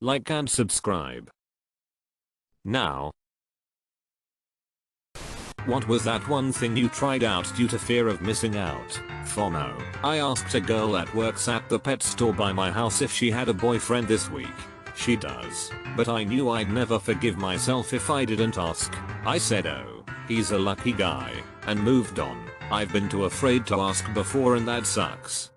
like and subscribe. Now, what was that one thing you tried out due to fear of missing out? FOMO. I asked a girl that works at the pet store by my house if she had a boyfriend this week. She does. But I knew I'd never forgive myself if I didn't ask. I said, oh, he's a lucky guy, and moved on. I've been too afraid to ask before, and that sucks.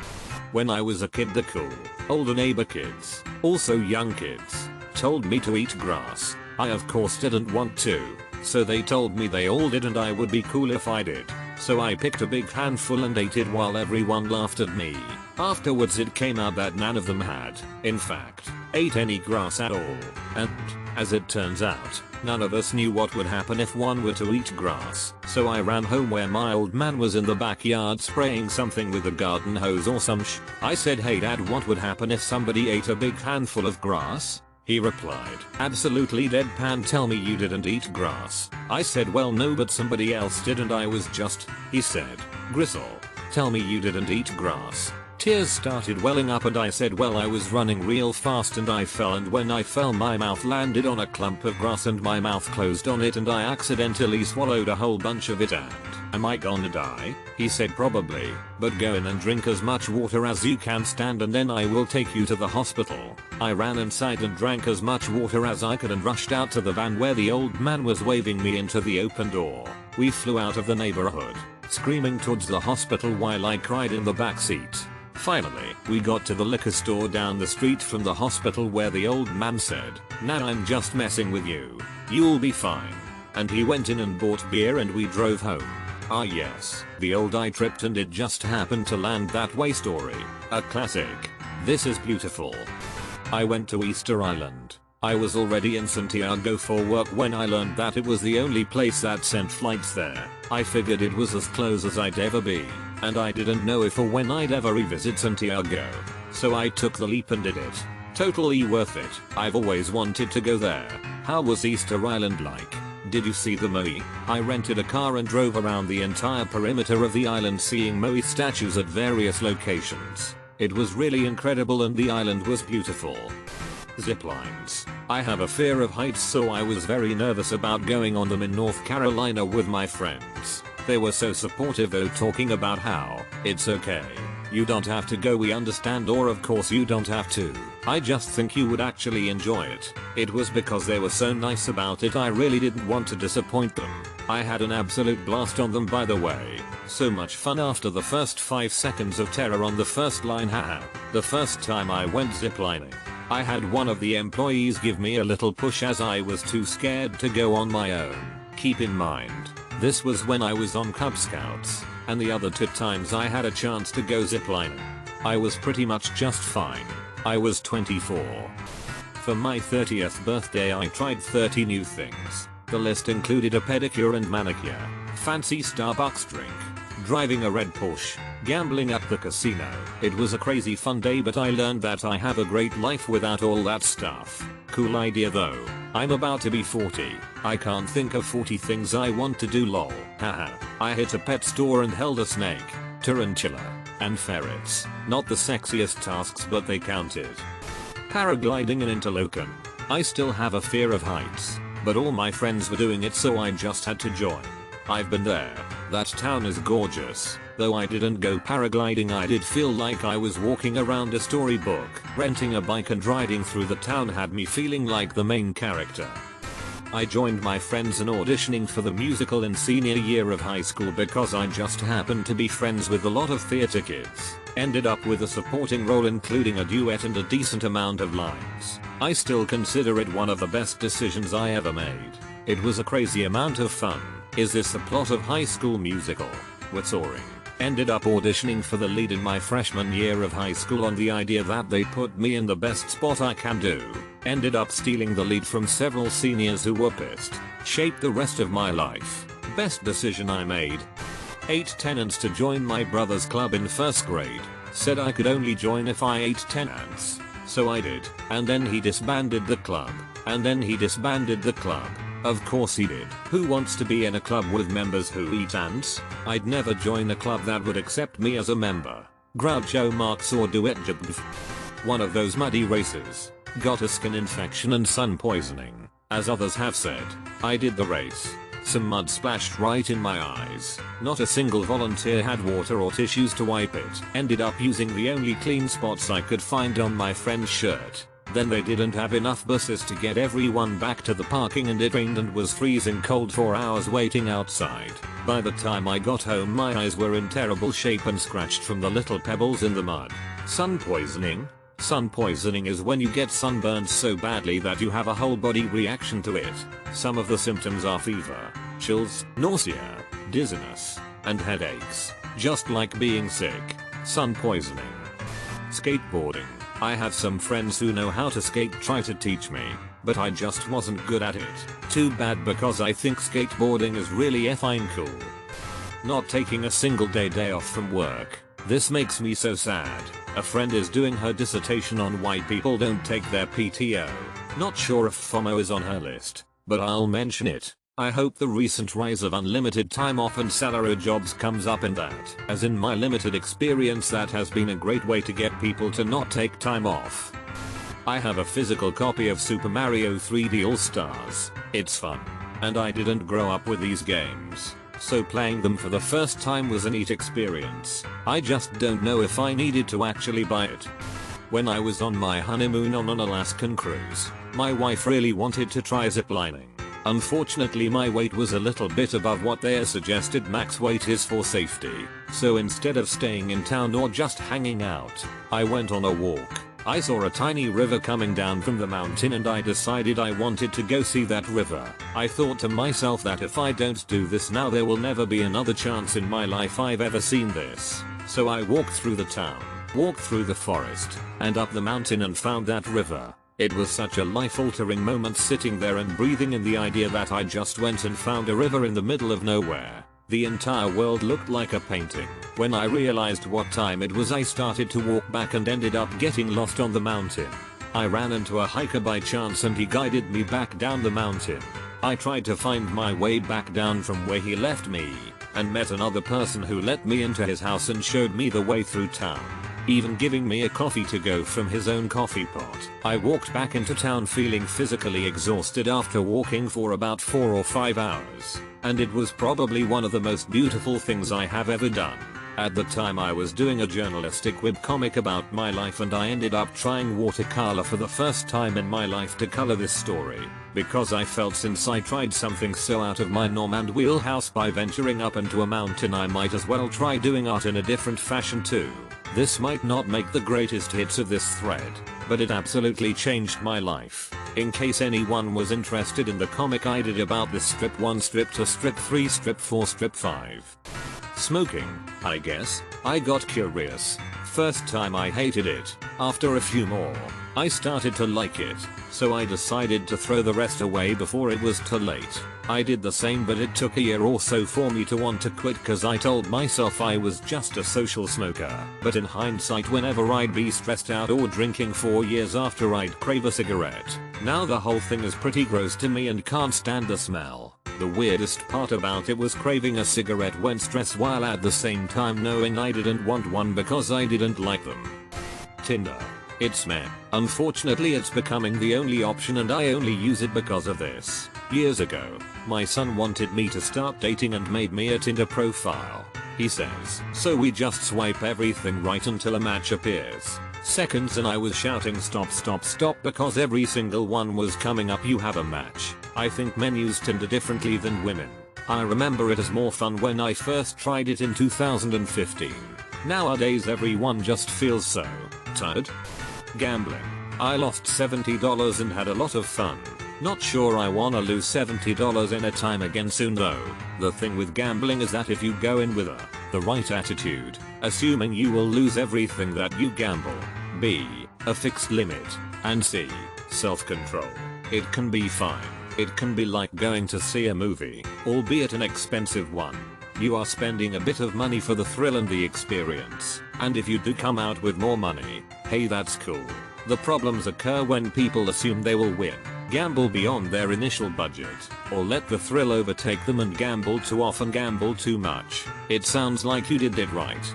When I was a kid, the cool, older neighbor kids, also young kids, told me to eat grass. I of course didn't want to. So they told me they all did and I would be cool if I did. So I picked a big handful and ate it while everyone laughed at me. Afterwards it came out that none of them had, in fact, ate any grass at all. And, as it turns out, none of us knew what would happen if one were to eat grass. So I ran home where my old man was in the backyard spraying something with a garden hose or some sh. I said, hey dad, what would happen if somebody ate a big handful of grass? He replied, absolutely deadpan, tell me you didn't eat grass. I said, well no, but somebody else did and I was just. He said, Gristle, tell me you didn't eat grass. Tears started welling up and I said, well I was running real fast and I fell, and when I fell my mouth landed on a clump of grass and my mouth closed on it and I accidentally swallowed a whole bunch of it. And am I gonna die? He said, probably, but go in and drink as much water as you can stand and then I will take you to the hospital. I ran inside and drank as much water as I could and rushed out to the van where the old man was waving me into the open door. We flew out of the neighborhood, screaming towards the hospital while I cried in the back seat. Finally, we got to the liquor store down the street from the hospital where the old man said, nah, I'm just messing with you. You'll be fine. And he went in and bought beer and we drove home. Ah yes, the old I tripped and it just happened to land that way story. A classic. This is beautiful. I went to Easter Island. I was already in Santiago for work when I learned that it was the only place that sent flights there. I figured it was as close as I'd ever be, and I didn't know if or when I'd ever revisit Santiago. So I took the leap and did it. Totally worth it. I've always wanted to go there. How was Easter Island like? Did you see the Moai? I rented a car and drove around the entire perimeter of the island seeing Moai statues at various locations. It was really incredible and the island was beautiful. Zip lines. I have a fear of heights, so I was very nervous about going on them in North Carolina with my friends. They were so supportive though, talking about how it's okay, you don't have to go, we understand, or of course you don't have to. I just think you would actually enjoy it. It was because they were so nice about it, I really didn't want to disappoint them. I had an absolute blast on them, by the way. So much fun after the first 5 seconds of terror on the first line, haha. The first time I went ziplining, I had one of the employees give me a little push as I was too scared to go on my own. Keep in mind, this was when I was on Cub Scouts, and the other 2 times I had a chance to go ziplining, I was pretty much just fine. I was 24. For my 30th birthday I tried 30 new things. The list included a pedicure and manicure, fancy Starbucks drink, driving a red Porsche, gambling at the casino. It was a crazy fun day, but I learned that I have a great life without all that stuff. Cool idea though. I'm about to be 40. I can't think of 40 things I want to do, lol. Haha. I hit a pet store and held a snake, tarantula, and ferrets. Not the sexiest tasks, but they counted. Paragliding in Interlochen. I still have a fear of heights, but all my friends were doing it so I just had to join. I've been there. That town is gorgeous. Though I didn't go paragliding, I did feel like I was walking around a storybook. Renting a bike and riding through the town had me feeling like the main character. I joined my friends in auditioning for the musical in senior year of high school because I just happened to be friends with a lot of theater kids. Ended up with a supporting role including a duet and a decent amount of lines. I still consider it one of the best decisions I ever made. It was a crazy amount of fun. Is this the plot of High School Musical? We're soaring. Ended up auditioning for the lead in my freshman year of high school on the idea that they put me in the best spot I can do. Ended up stealing the lead from several seniors who were pissed. Shaped the rest of my life. Best decision I made. 8 tenants to join my brother's club in 1st grade. Said I could only join if I ate 10 ants. So I did. And then he disbanded the club. And then he disbanded the club. Of course he did. Who wants to be in a club with members who eat ants? I'd never join a club that would accept me as a member. Groucho Marx or Duet. One of those muddy races. Got a skin infection and sun poisoning. As others have said, I did the race. Some mud splashed right in my eyes. Not a single volunteer had water or tissues to wipe it. Ended up using the only clean spots I could find on my friend's shirt. Then they didn't have enough buses to get everyone back to the parking, and it rained and was freezing cold for hours waiting outside. By the time I got home my eyes were in terrible shape and scratched from the little pebbles in the mud. Sun poisoning? Sun poisoning is when you get sunburned so badly that you have a whole body reaction to it. Some of the symptoms are fever, chills, nausea, dizziness, and headaches. Just like being sick. Sun poisoning. Skateboarding. I have some friends who know how to skate try to teach me, but I just wasn't good at it. Too bad, because I think skateboarding is really effing cool. Not taking a single day off from work. This makes me so sad. A friend is doing her dissertation on why people don't take their PTO. Not sure if FOMO is on her list, but I'll mention it. I hope the recent rise of unlimited time off and salary jobs comes up in that. As in my limited experience, that has been a great way to get people to not take time off. I have a physical copy of Super Mario 3D All-Stars. It's fun. And I didn't grow up with these games, so playing them for the first time was a neat experience. I just don't know if I needed to actually buy it. When I was on my honeymoon on an Alaskan cruise, my wife really wanted to try ziplining. Unfortunately my weight was a little bit above what their suggested max weight is for safety, so instead of staying in town or just hanging out, I went on a walk. I saw a tiny river coming down from the mountain and I decided I wanted to go see that river. I thought to myself that if I don't do this now there will never be another chance in my life I've ever seen this. So I walked through the town, walked through the forest, and up the mountain and found that river. It was such a life-altering moment sitting there and breathing in the idea that I just went and found a river in the middle of nowhere. The entire world looked like a painting. When I realized what time it was I started to walk back and ended up getting lost on the mountain. I ran into a hiker by chance and he guided me back down the mountain. I tried to find my way back down from where he left me, and met another person who let me into his house and showed me the way through town, even giving me a coffee to go from his own coffee pot. I walked back into town feeling physically exhausted after walking for about 4 or 5 hours, and it was probably one of the most beautiful things I have ever done. At the time I was doing a journalistic webcomic about my life and I ended up trying watercolor for the first time in my life to color this story, because I felt since I tried something so out of my norm and wheelhouse by venturing up into a mountain I might as well try doing art in a different fashion too. This might not make the greatest hits of this thread, but it absolutely changed my life. In case anyone was interested in the comic I did about this strip 1, strip 2, strip 3, strip 4, strip 5. Smoking, I guess. I got curious. First time I hated it. After a few more, I started to like it, so I decided to throw the rest away before it was too late. I did the same, but it took a year or so for me to want to quit cause I told myself I was just a social smoker. But in hindsight, whenever I'd be stressed out or drinking 4 years after, I'd crave a cigarette. Now the whole thing is pretty gross to me and can't stand the smell. The weirdest part about it was craving a cigarette when stressed while at the same time knowing I didn't want one because I didn't like them. Tinder. It's meh. Unfortunately it's becoming the only option and I only use it because of this. Years ago, my son wanted me to start dating and made me a Tinder profile. He says, so we just swipe everything right until a match appears. Seconds and I was shouting stop stop stop because every single one was coming up, you have a match. I think men use Tinder differently than women. I remember it as more fun when I first tried it in 2015. Nowadays everyone just feels so tired. Gambling. I lost $70 and had a lot of fun. Not sure I wanna lose $70 in a time again soon though. The thing with gambling is that if you go in with the right attitude, assuming you will lose everything that you gamble, B, a fixed limit, and C, self-control, it can be fine. It can be like going to see a movie, albeit an expensive one. You are spending a bit of money for the thrill and the experience, and if you do come out with more money, hey, that's cool. The problems occur when people assume they will win, gamble beyond their initial budget, or let the thrill overtake them and gamble too often, gamble too much. It sounds like you did it right.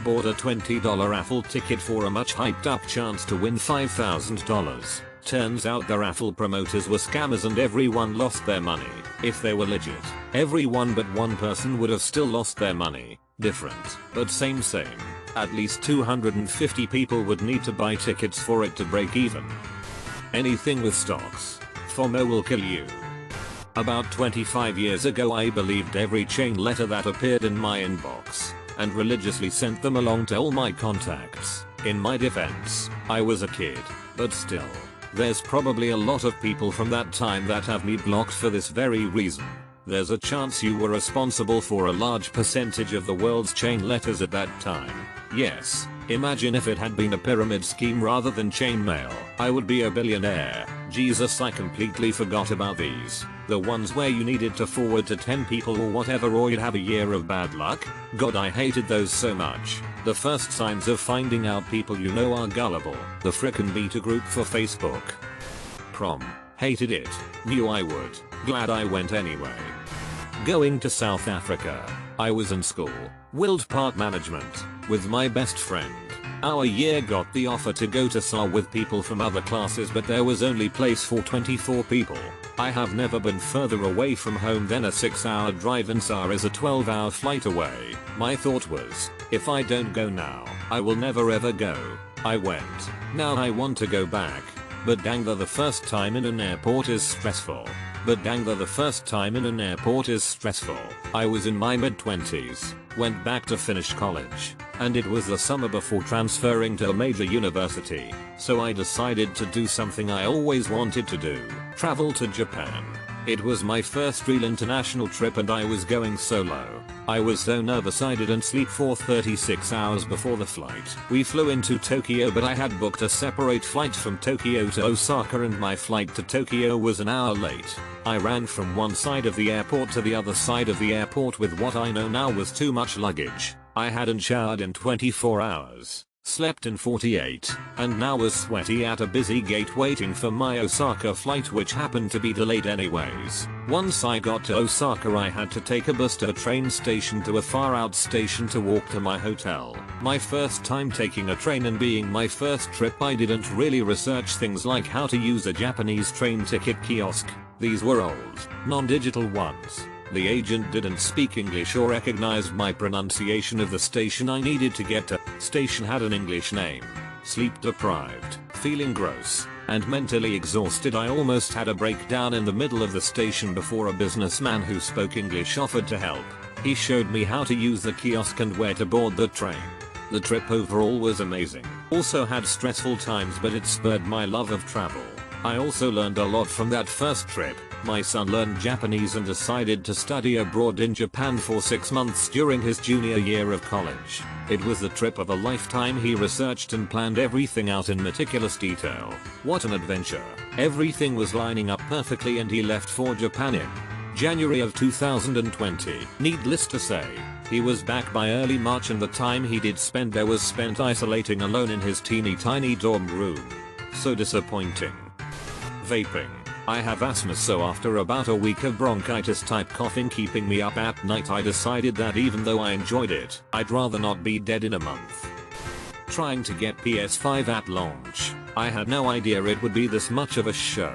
Bought a $20 raffle ticket for a much hyped up chance to win $5,000. Turns out the raffle promoters were scammers and everyone lost their money. If they were legit, everyone but one person would have still lost their money. Different, but same. At least 250 people would need to buy tickets for it to break even. Anything with stocks. FOMO will kill you. About 25 years ago I believed every chain letter that appeared in my inbox, and religiously sent them along to all my contacts. In my defense, I was a kid, but still. There's probably a lot of people from that time that have me blocked for this very reason. There's a chance you were responsible for a large percentage of the world's chain letters at that time. Yes, imagine if it had been a pyramid scheme rather than chain mail. I would be a billionaire. Jesus, I completely forgot about these. The ones where you needed to forward to 10 people or whatever or you'd have a year of bad luck. God, I hated those so much. The first signs of finding out people you know are gullible. The frickin' beta group for Facebook. Prom. Hated it. Knew I would. Glad I went anyway. Going to South Africa. I was in school. Willed Park Management. With my best friend. Our year got the offer to go to SA with people from other classes, but there was only place for 24 people. I have never been further away from home than a 6-hour drive, and SA is a 12-hour flight away. My thought was, if I don't go now, I will never ever go. I went. Now I want to go back. But dang, the first time in an airport is stressful. I was in my mid-20s, went back to finish college, and it was the summer before transferring to a major university, so I decided to do something I always wanted to do, travel to Japan. It was my first real international trip and I was going solo. I was so nervous I didn't sleep for 36 hours before the flight. We flew into Tokyo, but I had booked a separate flight from Tokyo to Osaka and my flight to Tokyo was an hour late. I ran from one side of the airport to the other side of the airport with what I know now was too much luggage. I hadn't showered in 24 hours. Slept in 48, and now was sweaty at a busy gate waiting for my Osaka flight, which happened to be delayed anyways. Once I got to Osaka I had to take a bus to a train station to a far out station to walk to my hotel. My first time taking a train and being my first trip, I didn't really research things like how to use a Japanese train ticket kiosk. These were old, non-digital ones. The agent didn't speak English or recognized my pronunciation of the station I needed to get to. Station had an English name. Sleep deprived, feeling gross, and mentally exhausted, I almost had a breakdown in the middle of the station before a businessman who spoke English offered to help. He showed me how to use the kiosk and where to board the train. The trip overall was amazing. Also had stressful times, but it spurred my love of travel. I also learned a lot from that first trip. My son learned Japanese and decided to study abroad in Japan for 6 months during his junior year of college. It was the trip of a lifetime. He researched and planned everything out in meticulous detail. What an adventure. Everything was lining up perfectly and he left for Japan in January of 2020. Needless to say, he was back by early March, and the time he did spend there was spent isolating alone in his teeny tiny dorm room. So disappointing. Vaping. I have asthma, so after about a week of bronchitis type coughing keeping me up at night, I decided that even though I enjoyed it, I'd rather not be dead in a month. Trying to get PS5 at launch. I had no idea it would be this much of a show.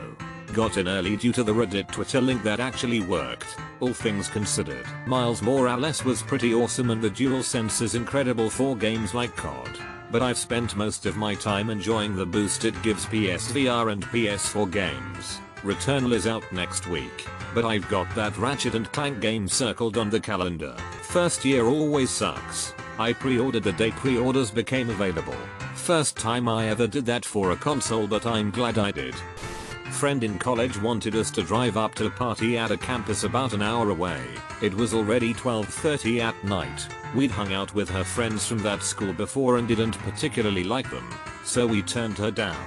Got in early due to the Reddit Twitter link that actually worked. All things considered, Miles Morales was pretty awesome and the DualSense is incredible for games like COD. But I've spent most of my time enjoying the boost it gives PSVR and PS4 games. Returnal is out next week, but I've got that Ratchet and Clank game circled on the calendar. First year always sucks. I pre-ordered the day pre-orders became available. First time I ever did that for a console, but I'm glad I did. Friend in college wanted us to drive up to a party at a campus about an hour away. It was already 12:30 at night. We'd hung out with her friends from that school before and didn't particularly like them, so we turned her down.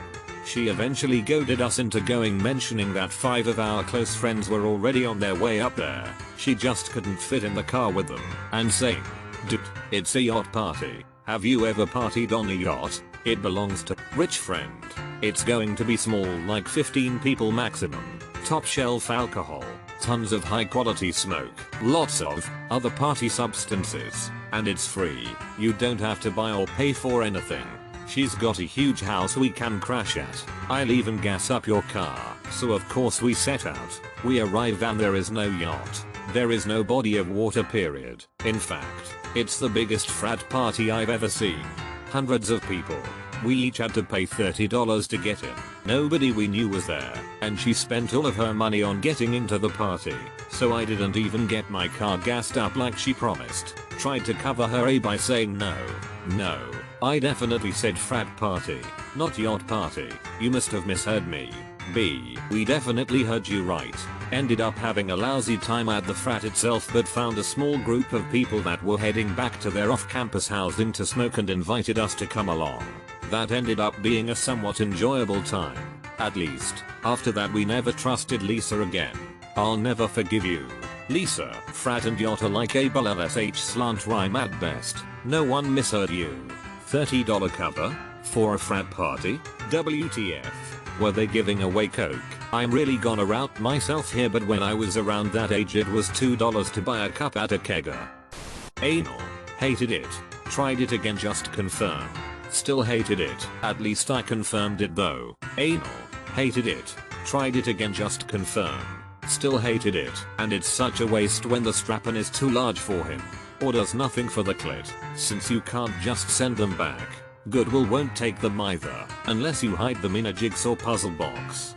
She eventually goaded us into going, mentioning that 5 of our close friends were already on their way up there. She just couldn't fit in the car with them, and saying, "Dude, it's a yacht party. Have you ever partied on a yacht? It belongs to rich friend. It's going to be small, like 15 people maximum. Top shelf alcohol, tons of high quality smoke, lots of other party substances, and it's free. You don't have to buy or pay for anything. She's got a huge house we can crash at. I'll even gas up your car. So of course we set out. We arrive and there is no yacht. There is no body of water period. In fact, it's the biggest frat party I've ever seen. Hundreds of people. We each had to pay $30 to get in. Nobody we knew was there, and she spent all of her money on getting into the party. So I didn't even get my car gassed up like she promised. Tried to cover her A by saying no. I definitely said frat party, not yacht party. You must have misheard me. B. We definitely heard you right. Ended up having a lousy time at the frat itself, but found a small group of people that were heading back to their off-campus housing to smoke and invited us to come along. That ended up being a somewhat enjoyable time. At least, after that we never trusted Lisa again. I'll never forgive you. Lisa, frat and yacht are like a sh slant rhyme at best. No one misheard you. $30 cover? For a frat party? WTF. Were they giving away coke? I'm really gonna route myself here, but when I was around that age it was $2 to buy a cup at a kegger. Anal. Hated it. Tried it again, just confirm. Still hated it. At least I confirmed it though. Anal. Hated it. Tried it again, just confirm. Still hated it. And it's such a waste when the strap-on is too large for him. Or does nothing for the clit, since you can't just send them back. Goodwill won't take them either, unless you hide them in a jigsaw puzzle box.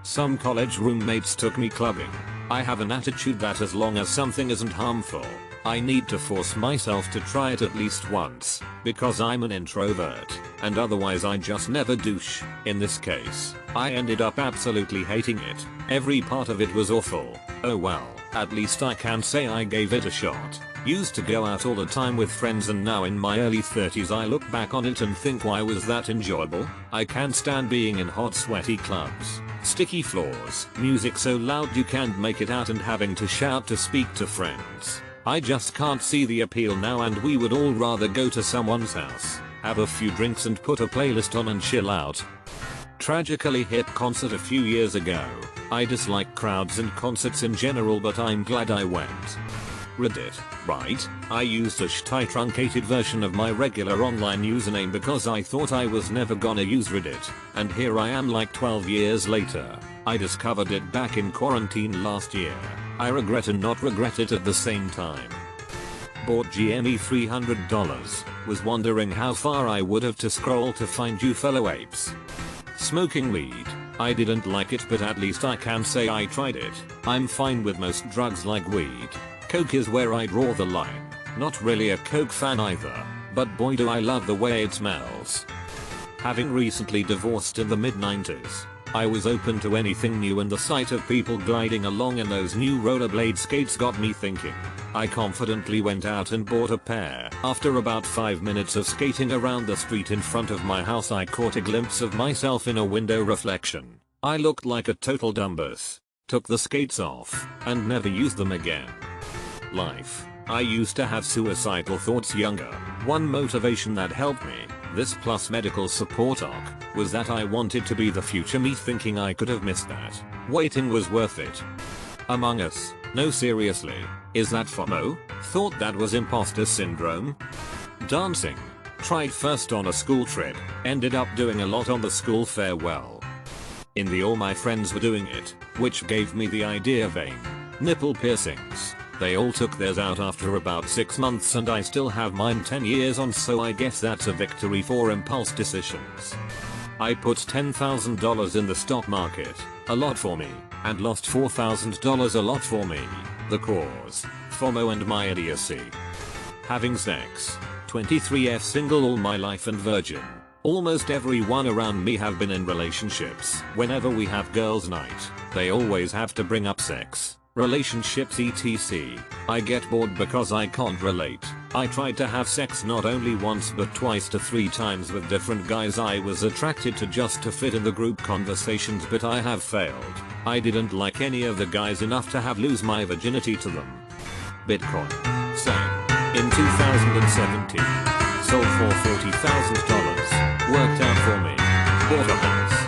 Some college roommates took me clubbing. I have an attitude that as long as something isn't harmful, I need to force myself to try it at least once, because I'm an introvert, and otherwise I just never douche. In this case, I ended up absolutely hating it. Every part of it was awful. Oh well, at least I can say I gave it a shot. Used to go out all the time with friends, and now in my early 30s I look back on it and think, why was that enjoyable? I can't stand being in hot sweaty clubs, sticky floors, music so loud you can't make it out, and having to shout to speak to friends. I just can't see the appeal now, and we would all rather go to someone's house, have a few drinks and put a playlist on and chill out. Tragically hit concert a few years ago. I dislike crowds and concerts in general, but I'm glad I went. Reddit, right? I used a truncated version of my regular online username because I thought I was never gonna use Reddit, and here I am like 12 years later. I discovered it back in quarantine last year. I regret and not regret it at the same time. Bought GME $300. Was wondering how far I would have to scroll to find you fellow apes. Smoking weed. I didn't like it, but at least I can say I tried it. I'm fine with most drugs like weed. Coke is where I draw the line. Not really a Coke fan either, but boy do I love the way it smells. Having recently divorced in the mid-90s, I was open to anything new, and the sight of people gliding along in those new rollerblade skates got me thinking. I confidently went out and bought a pair. After about 5 minutes of skating around the street in front of my house, I caught a glimpse of myself in a window reflection. I looked like a total dumbass. Took the skates off and never used them again. Life. I used to have suicidal thoughts younger. One motivation that helped me, this plus medical support arc, was that I wanted to be the future me, thinking I could have missed that. Waiting was worth it. Among Us. No, seriously. Is that FOMO? Thought that was imposter syndrome. Dancing. Tried first on a school trip, ended up doing a lot on the school farewell. In the all my friends were doing it, which gave me the idea of nipple piercings. They all took theirs out after about 6 months, and I still have mine 10 years on, so I guess that's a victory for impulse decisions. I put $10,000 in the stock market, a lot for me, and lost $4,000, a lot for me. The cause: FOMO and my idiocy. Having sex. 23F, single all my life and virgin. Almost everyone around me have been in relationships. Whenever we have girls' night, they always have to bring up sex, relationships, etc. I get bored because I can't relate. I tried to have sex not only once but twice to 3 times with different guys I was attracted to just to fit in the group conversations, but I have failed. I didn't like any of the guys enough to have lose my virginity to them. Bitcoin. Same. In 2017. Sold for $40,000. Worked out for me. Bought a house.